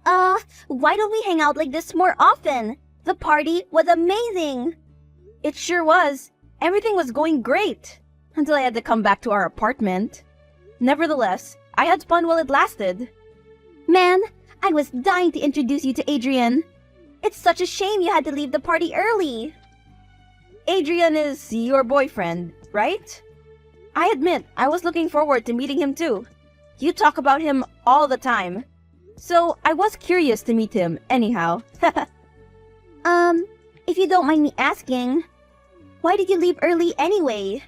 Why don't we hang out like this more often? The party was amazing. It sure was. Everything was going great. Until I had to come back to our apartment. Nevertheless, I had fun while it lasted. Man, I was dying to introduce you to Adrian. It's such a shame you had to leave the party early. Adrian is your boyfriend, right? I admit, I was looking forward to meeting him too. You talk about him all the time. So, I was curious to meet him, anyhow. If you don't mind me asking, why did you leave early anyway?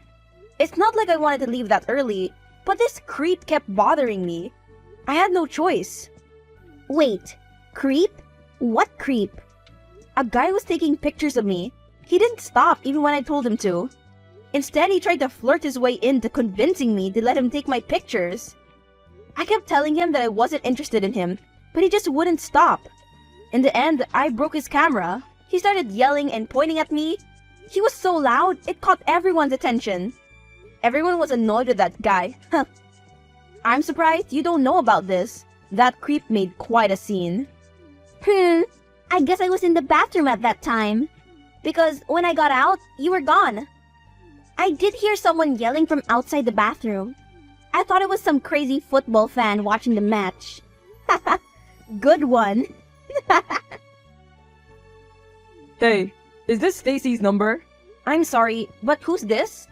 It's not like I wanted to leave that early, but this creep kept bothering me. I had no choice. Wait, creep? What creep? A guy was taking pictures of me. He didn't stop even when I told him to. Instead, he tried to flirt his way into convincing me to let him take my pictures. I kept telling him that I wasn't interested in him, but he just wouldn't stop. In the end, I broke his camera. He started yelling and pointing at me. He was so loud, it caught everyone's attention. Everyone was annoyed with that guy. I'm surprised you don't know about this. That creep made quite a scene. I guess I was in the bathroom at that time. Because when I got out, you were gone. I did hear someone yelling from outside the bathroom. I thought it was some crazy football fan watching the match. Good one. Hey, is this Stacy's number? I'm sorry, but who's this?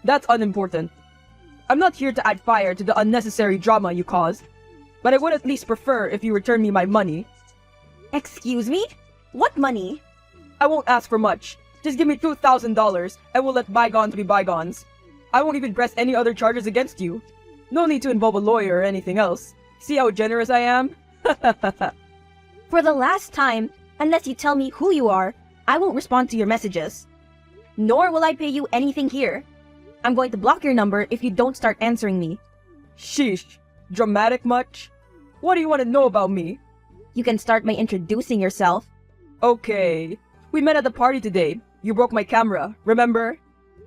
That's unimportant. I'm not here to add fire to the unnecessary drama you caused, but I would at least prefer if you return me my money. Excuse me? What money? I won't ask for much. Just give me $2,000 and we'll let bygones be bygones. I won't even press any other charges against you. No need to involve a lawyer or anything else. See how generous I am? For the last time, unless you tell me who you are, I won't respond to your messages. Nor will I pay you anything here. I'm going to block your number if you don't start answering me. Sheesh. Dramatic much? What do you want to know about me? You can start by introducing yourself. Okay. We met at the party today. You broke my camera, remember?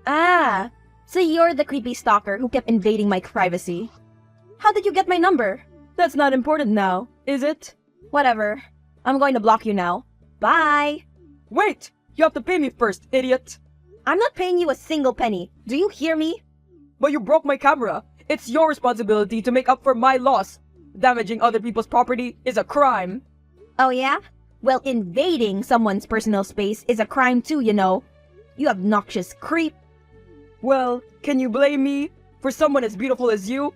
Ah, so you're the creepy stalker who kept invading my privacy. How did you get my number? That's not important now, is it? Whatever. I'm going to block you now. Bye! Wait! You have to pay me first, idiot! I'm not paying you a single penny. Do you hear me? But you broke my camera. It's your responsibility to make up for my loss. Damaging other people's property is a crime. Oh yeah? Well, invading someone's personal space is a crime too, you know. You obnoxious creep. Well, can you blame me? For someone as beautiful as you?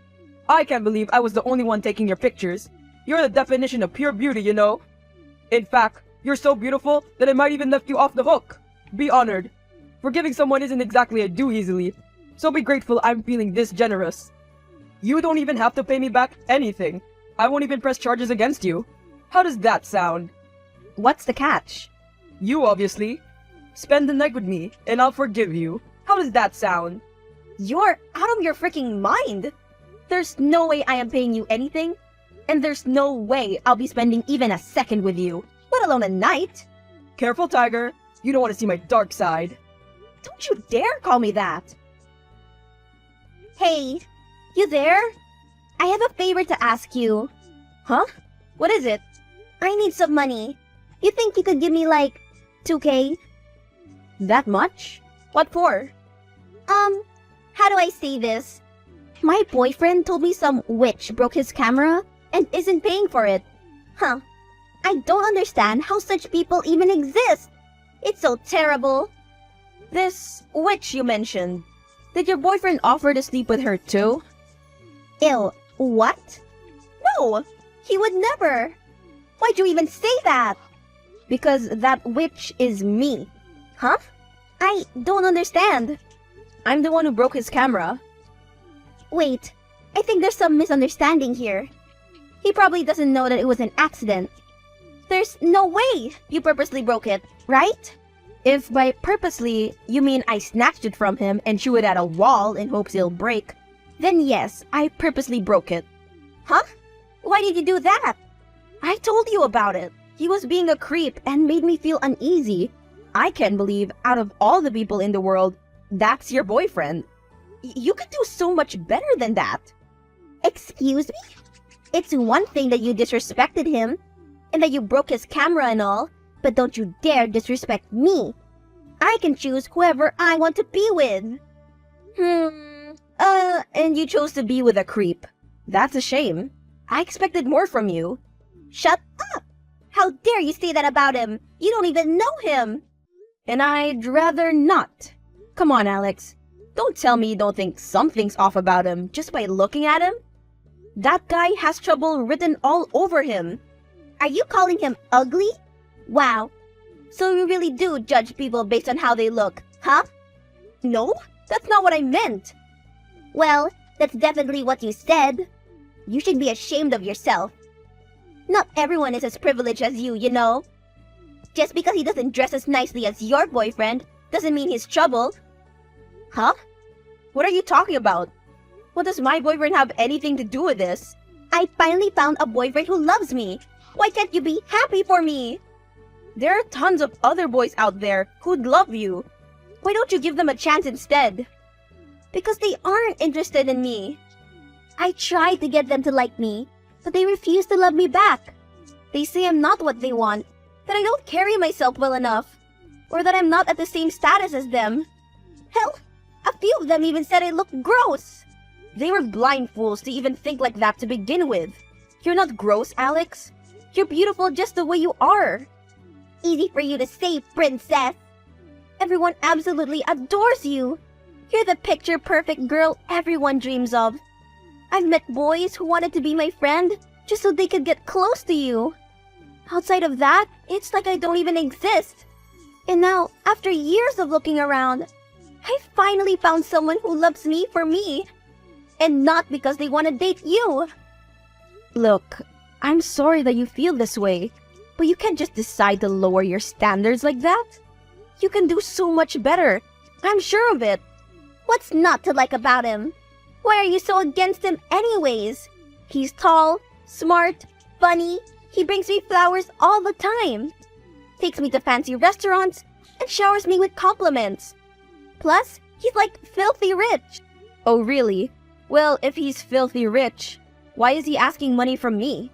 I can't believe I was the only one taking your pictures. You're the definition of pure beauty, you know. In fact, you're so beautiful that I might even lift you off the hook. Be honored. Forgiving someone isn't exactly a do easily, so be grateful I'm feeling this generous. You don't even have to pay me back anything. I won't even press charges against you. How does that sound? What's the catch? You, obviously. Spend the night with me, and I'll forgive you. How does that sound? You're out of your freaking mind! There's no way I am paying you anything, and there's no way I'll be spending even a second with you, let alone a night. Careful, Tiger. You don't want to see my dark side. Don't you dare call me that! Hey, you there? I have a favor to ask you. Huh? What is it? I need some money. You think you could give me like 2K? That much? What for? How do I say this? My boyfriend told me some witch broke his camera and isn't paying for it. Huh. I don't understand how such people even exist. It's so terrible. This witch you mentioned, did your boyfriend offer to sleep with her too? Ew, what? No, he would never. Why'd you even say that? Because that witch is me. Huh? I don't understand. I'm the one who broke his camera. Wait, I think there's some misunderstanding here. He probably doesn't know that it was an accident. There's no way you purposely broke it, right? If by purposely you mean I snatched it from him and threw it at a wall in hopes it'll break, then yes, I purposely broke it. Huh? Why did you do that? I told you about it. He was being a creep and made me feel uneasy. I can't believe out of all the people in the world, that's your boyfriend. You could do so much better than that. Excuse me? It's one thing that you disrespected him, and that you broke his camera and all, but don't you dare disrespect me. I can choose whoever I want to be with. And you chose to be with a creep. That's a shame. I expected more from you. Shut up! How dare you say that about him? You don't even know him! And I'd rather not. Come on, Alex. Don't tell me you don't think something's off about him just by looking at him. That guy has trouble written all over him. Are you calling him ugly? Wow. So you really do judge people based on how they look, huh? No, that's not what I meant. Well, that's definitely what you said. You should be ashamed of yourself. Not everyone is as privileged as you know. Just because he doesn't dress as nicely as your boyfriend doesn't mean he's trouble. Huh? What are you talking about? What does my boyfriend have anything to do with this? I finally found a boyfriend who loves me. Why can't you be happy for me? There are tons of other boys out there who'd love you. Why don't you give them a chance instead? Because they aren't interested in me. I tried to get them to like me, but they refuse to love me back. They say I'm not what they want, that I don't carry myself well enough, or that I'm not at the same status as them. Hell, a few of them even said I look gross. They were blind fools to even think like that to begin with. You're not gross, Alex. You're beautiful just the way you are. Easy for you to say, princess. Everyone absolutely adores you. You're the picture-perfect girl everyone dreams of. I've met boys who wanted to be my friend just so they could get close to you. Outside of that, it's like I don't even exist. And now, after years of looking around, I finally found someone who loves me for me. And not because they want to date you. Look, I'm sorry that you feel this way, but you can't just decide to lower your standards like that. You can do so much better. I'm sure of it. What's not to like about him? Why are you so against him anyways? He's tall, smart, funny. He brings me flowers all the time. Takes me to fancy restaurants and showers me with compliments. Plus, he's like filthy rich. Oh, really? Well, if he's filthy rich, why is he asking money from me?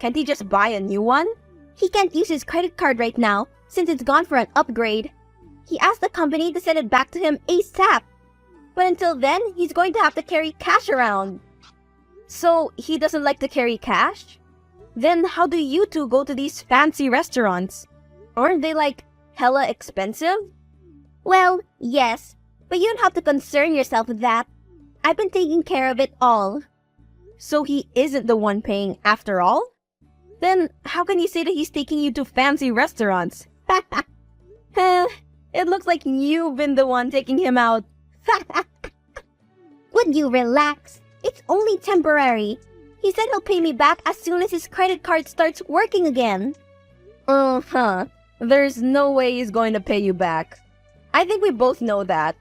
Can't he just buy a new one? He can't use his credit card right now since it's gone for an upgrade. He asked the company to send it back to him ASAP. But until then, he's going to have to carry cash around. So, he doesn't like to carry cash? Then how do you two go to these fancy restaurants? Aren't they like hella expensive? Well, yes, but you don't have to concern yourself with that. I've been taking care of it all. So he isn't the one paying after all? Then how can you say that he's taking you to fancy restaurants? It looks like you've been the one taking him out. Would you relax? It's only temporary. He said he'll pay me back as soon as his credit card starts working again. There's no way he's going to pay you back. I think we both know that.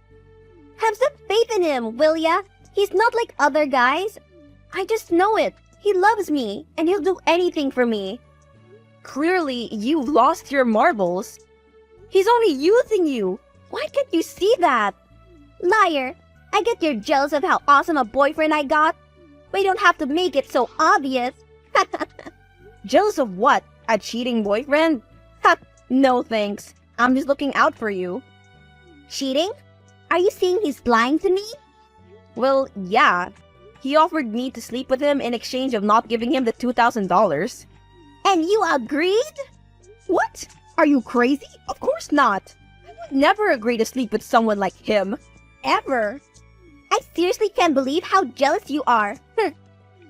Have some faith in him, will ya? He's not like other guys. I just know it. He loves me, and he'll do anything for me. Clearly, you've lost your marbles. He's only using you. Why can't you see that? Liar. I get you're jealous of how awesome a boyfriend I got, but you don't have to make it so obvious. Jealous of what? A cheating boyfriend? Ha! No thanks. I'm just looking out for you. Cheating? Are you saying he's lying to me? Well, yeah. He offered me to sleep with him in exchange of not giving him the $2,000. And you agreed? What? Are you crazy? Of course not. I would never agree to sleep with someone like him. Ever. I seriously can't believe how jealous you are.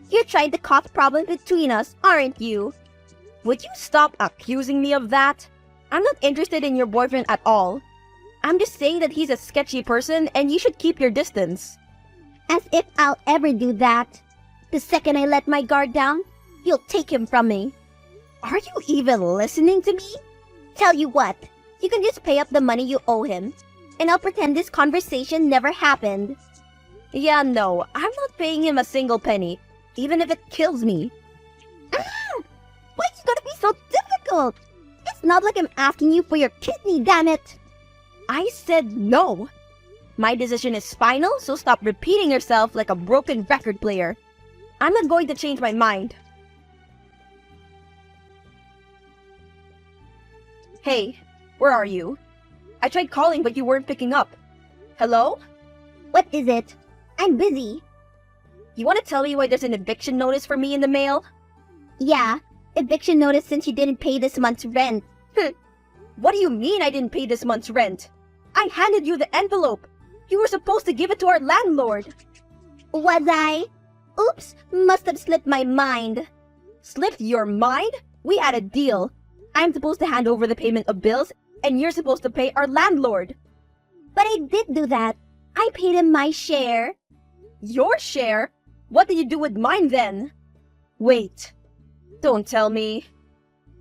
You're trying to cause problems between us, aren't you? Would you stop accusing me of that? I'm not interested in your boyfriend at all. I'm just saying that he's a sketchy person and you should keep your distance. As if I'll ever do that. The second I let my guard down, you'll take him from me. Are you even listening to me? Tell you what, you can just pay up the money you owe him, and I'll pretend this conversation never happened. Yeah, no, I'm not paying him a single penny, even if it kills me. Why is it gonna be so difficult? It's not like I'm asking you for your kidney, damn it. I said no. My decision is final, so stop repeating yourself like a broken record player. I'm not going to change my mind. Hey, where are you? I tried calling but you weren't picking up. Hello? What is it? I'm busy. You want to tell me why there's an eviction notice for me in the mail? Yeah, eviction notice since you didn't pay this month's rent. What do you mean I didn't pay this month's rent? I handed you the envelope. You were supposed to give it to our landlord. Was I? Oops, must have slipped my mind. Slipped your mind? We had a deal. I'm supposed to hand over the payment of bills, and you're supposed to pay our landlord. But I did do that. I paid him my share. Your share? What did you do with mine then? Wait. Don't tell me.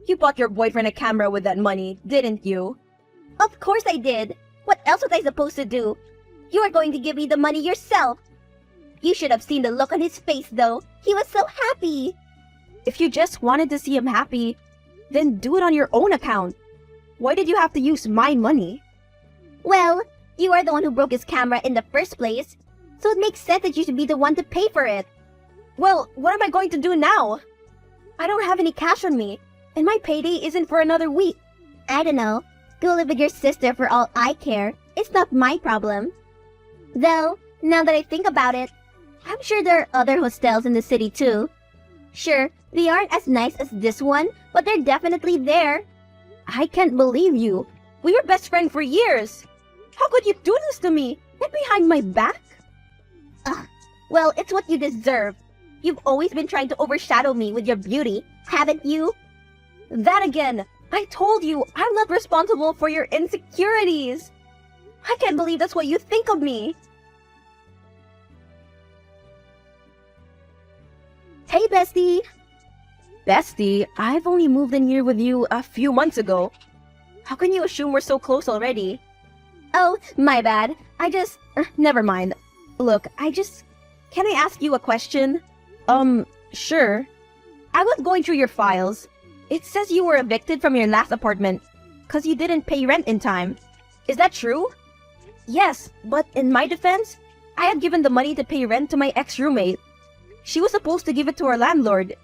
You bought your boyfriend a camera with that money, didn't you? Of course I did. What else was I supposed to do? You are going to give me the money yourself. You should have seen the look on his face though. He was so happy. If you just wanted to see him happy, then do it on your own account. Why did you have to use my money? Well, you are the one who broke his camera in the first place, so it makes sense that you should be the one to pay for it. Well, what am I going to do now? I don't have any cash on me, and my payday isn't for another week. I don't know. Go live with your sister for all I care. It's not my problem. Though, now that I think about it, I'm sure there are other hostels in the city too. Sure, they aren't as nice as this one, but they're definitely there. I can't believe you. We were best friends for years. How could you do this to me? And behind my back? Well, it's what you deserve. You've always been trying to overshadow me with your beauty, haven't you? That again. I told you, I'm not responsible for your insecurities. I can't believe that's what you think of me. Hey, bestie. Bestie, I've only moved in here with you a few months ago. How can you assume we're so close already? Oh, my bad. Never mind. Look, can I ask you a question? Sure. I was going through your files. It says you were evicted from your last apartment because you didn't pay rent in time. Is that true? Yes, but in my defense, I had given the money to pay rent to my ex-roommate. She was supposed to give it to our landlord.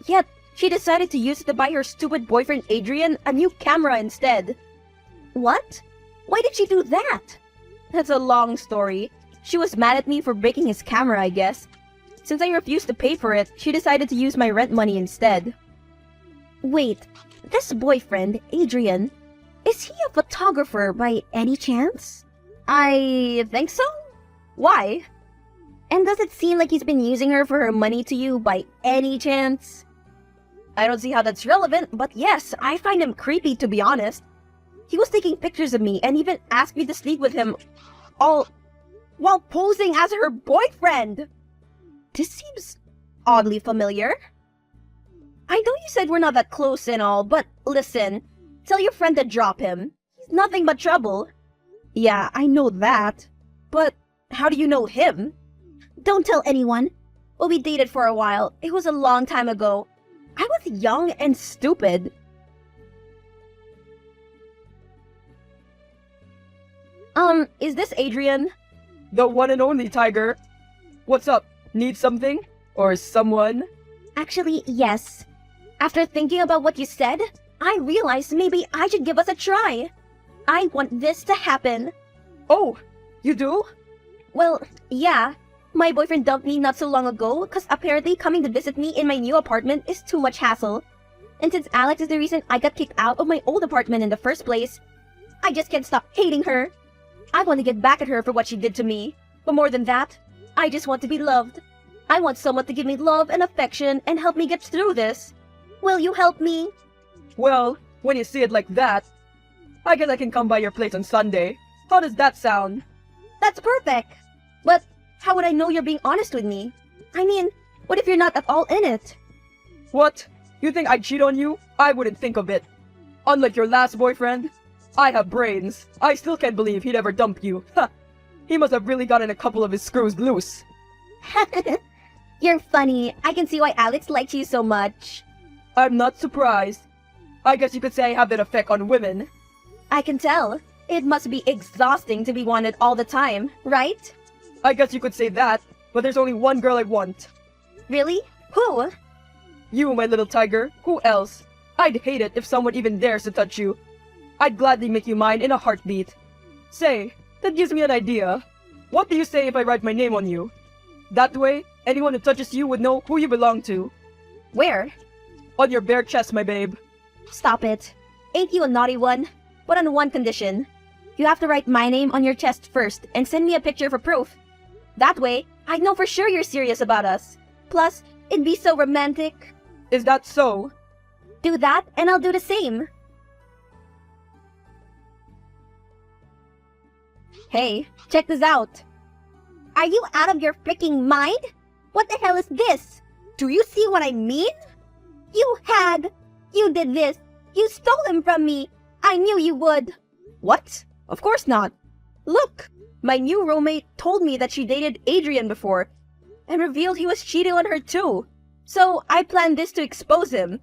Yet, she decided to use it to buy her stupid boyfriend Adrian a new camera instead. What? Why did she do that? That's a long story. She was mad at me for breaking his camera, I guess. Since I refused to pay for it, she decided to use my rent money instead. Wait, this boyfriend, Adrian, is he a photographer by any chance? I think so. Why? And does it seem like he's been using her for her money to you by any chance? I don't see how that's relevant, but yes, I find him creepy to be honest. He was taking pictures of me and even asked me to sleep with him, all while posing as her boyfriend. This seems oddly familiar. I know you said we're not that close and all, but listen, tell your friend to drop him. He's nothing but trouble. Yeah, I know that. But how do you know him? Don't tell anyone. Well, we dated for a while. It was a long time ago. I was young and stupid. Is this Adrian? The one and only Tiger. What's up? Need something? Or someone? Actually, yes. After thinking about what you said, I realized maybe I should give us a try. I want this to happen. Oh, you do? Well, yeah. My boyfriend dumped me not so long ago because apparently coming to visit me in my new apartment is too much hassle. And since Alex is the reason I got kicked out of my old apartment in the first place, I just can't stop hating her. I want to get back at her for what she did to me. But more than that, I just want to be loved. I want someone to give me love and affection and help me get through this. Will you help me? Well, when you see it like that, I guess I can come by your place on Sunday. How does that sound? That's perfect. But how would I know you're being honest with me? I mean, what if you're not at all in it? What? You think I'd cheat on you? I wouldn't think of it. Unlike your last boyfriend, I have brains. I still can't believe he'd ever dump you. Ha! He must have really gotten a couple of his screws loose. You're funny. I can see why Alex likes you so much. I'm not surprised. I guess you could say I have that effect on women. I can tell. It must be exhausting to be wanted all the time, right? I guess you could say that, but there's only one girl I want. Really? Who? You, my little tiger. Who else? I'd hate it if someone even dares to touch you. I'd gladly make you mine in a heartbeat. Say, that gives me an idea. What do you say if I write my name on you? That way, anyone who touches you would know who you belong to. Where? On your bare chest, my babe. Stop it. Ain't you a naughty one? But on one condition. You have to write my name on your chest first and send me a picture for proof. That way, I know for sure you're serious about us. Plus, it'd be so romantic. Is that so? Do that and I'll do the same. Hey, check this out. Are you out of your freaking mind? What the hell is this? Do you see what I mean? You did this. You stole him from me. I knew you would. What? Of course not. Look, my new roommate told me that she dated Adrian before and revealed he was cheating on her too. So I planned this to expose him.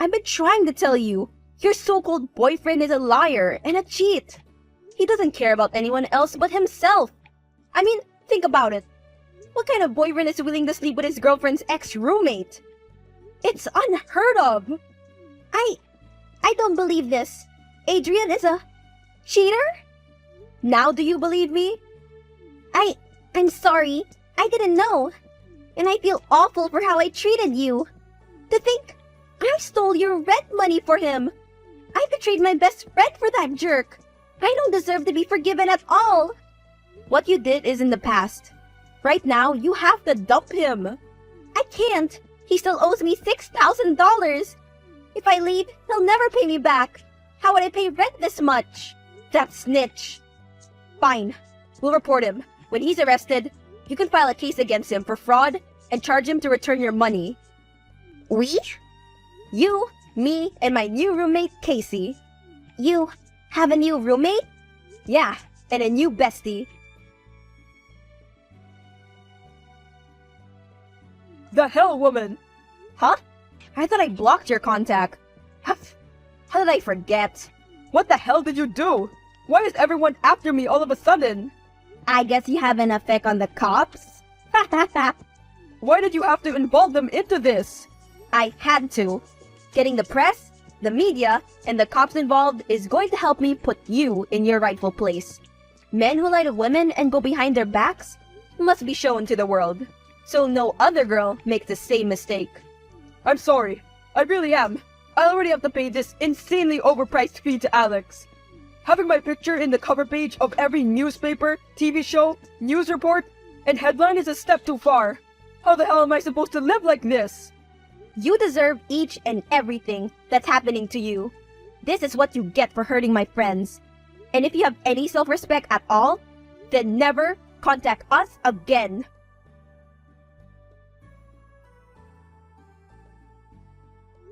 I've been trying to tell you, your so-called boyfriend is a liar and a cheat. He doesn't care about anyone else but himself. I mean, think about it. What kind of boyfriend is willing to sleep with his girlfriend's ex-roommate? It's unheard of. I don't believe this. Adrian is a cheater? Now do you believe me? I'm sorry. I didn't know. And I feel awful for how I treated you. To think I stole your rent money for him. I betrayed my best friend for that jerk. I don't deserve to be forgiven at all. What you did is in the past. Right now, you have to dump him. I can't. He still owes me $6,000. If I leave, he'll never pay me back. How would I pay rent this much? That snitch. Fine. We'll report him. When he's arrested, you can file a case against him for fraud and charge him to return your money. We? You, me, and my new roommate, Casey. You have a new roommate? Yeah, and a new bestie. The hell, woman! Huh? I thought I blocked your contact. How did I forget? What the hell did you do? Why is everyone after me all of a sudden? I guess you have an effect on the cops? Why did you have to involve them into this? I had to. Getting the press, the media, and the cops involved is going to help me put you in your rightful place. Men who lie to women and go behind their backs must be shown to the world, so no other girl makes the same mistake. I'm sorry. I really am. I already have to pay this insanely overpriced fee to Alex. Having my picture in the cover page of every newspaper, TV show, news report, and headline is a step too far. How the hell am I supposed to live like this? You deserve each and everything that's happening to you. This is what you get for hurting my friends. And if you have any self-respect at all, then never contact us again.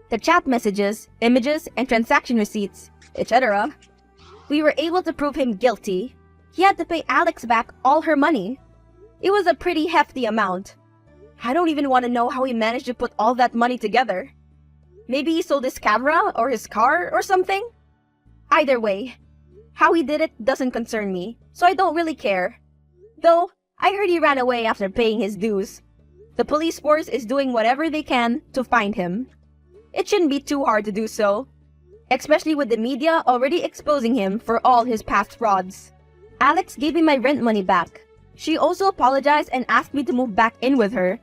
The chat messages, images, and transaction receipts, etc. We were able to prove him guilty. He had to pay Alex back all her money. It was a pretty hefty amount. I don't even want to know how he managed to put all that money together. Maybe he sold his camera or his car or something? Either way, how he did it doesn't concern me, so I don't really care. Though, I heard he ran away after paying his dues. The police force is doing whatever they can to find him. It shouldn't be too hard to do so, especially with the media already exposing him for all his past frauds. Alex gave me my rent money back. She also apologized and asked me to move back in with her.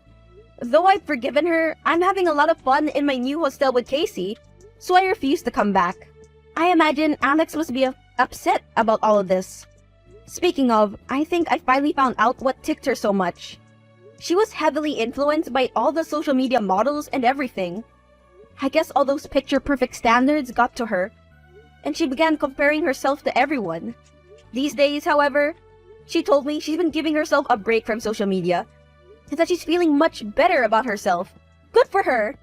Though I've forgiven her, I'm having a lot of fun in my new hostel with Casey, so I refuse to come back. I imagine Alex must be upset about all of this. Speaking of, I think I finally found out what ticked her so much. She was heavily influenced by all the social media models and everything. I guess all those picture-perfect standards got to her, and she began comparing herself to everyone. These days, however, she told me she's been giving herself a break from social media, and that she's feeling much better about herself. Good for her!